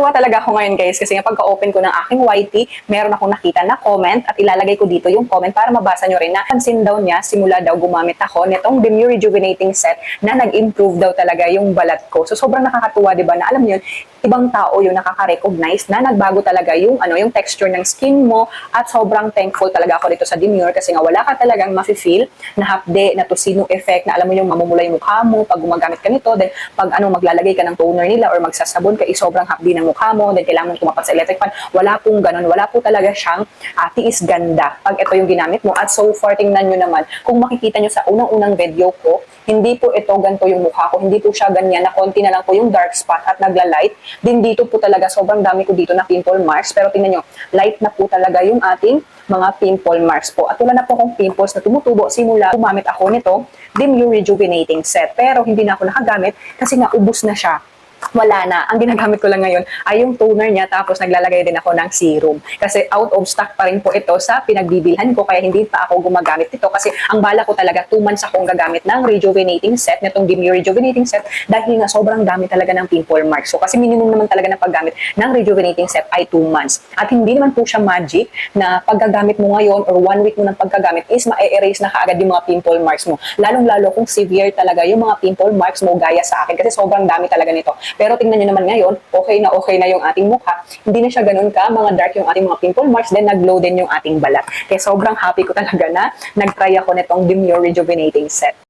Natuwa talaga ako ngayon guys kasi nga pagka-open ko ng aking YT, meron akong nakita na comment at ilalagay ko dito yung comment para mabasa nyo rin na pansin daw niya simula daw gumamit ako nitong Demure Rejuvenating Set na nag-improve daw talaga yung balat ko. So sobrang nakakatuwa, 'di ba? Na alam niyo yun, ibang tao yung nakaka-recognize na nagbago talaga yung texture ng skin mo at sobrang thankful talaga ako dito sa Demure kasi nga wala ka talagang mafe-feel na hapde, na tosinong effect na alam mo yung mamumula yung mukha mo pag gumagamit ka nito, then pag maglalagay ka ng toner nila or magsasabon ka, sobrang hapdi ng mukha mo, then kailangan mo tumapat sa electric fan. Wala pong ganun, wala po talaga siyang tiis ganda pag ito yung ginamit mo. At so far, tingnan nyo naman, kung makikita nyo sa unang-unang video ko, hindi po ito ganito yung mukha ko, hindi po siya ganyan, na konti na lang po yung dark spot at nagla-light. Din dito po talaga, sobrang dami ko dito na pimple marks, pero tingnan nyo, light na po talaga yung ating mga pimple marks po. At wala na po akong pimples na tumutubo simula gumamit ako nito, Demure Rejuvenating Set. Pero hindi na ako nakagamit kasi naubos na siya. Wala na. Ang ginagamit ko lang ngayon ay yung toner niya, tapos naglalagay din ako ng serum. Kasi out of stock pa rin po ito sa pinagbibilhan ko, kaya hindi pa ako gumagamit nito. Kasi ang bala ko talaga, 2 months akong gagamit ng rejuvenating set, nitong Demure Rejuvenating Set, dahil nga sobrang dami talaga ng pimple marks. So kasi minimum naman talaga na paggamit ng rejuvenating set ay 2 months. At hindi naman po siya magic na paggagamit mo ngayon or 1 week mo ng paggagamit is ma-erase na kaagad yung mga pimple marks mo. Lalong-lalo kung severe talaga yung mga pimple marks mo gaya sa akin, kasi sobrang dami talaga nito. Pero tingnan nyo naman ngayon, okay na yung ating mukha. Hindi na siya ganun ka, mga dark yung ating mga pimple marks, then nag-glow din yung ating balat. Kaya sobrang happy ko talaga na nag-try ako nitong Demure Rejuvenating Set.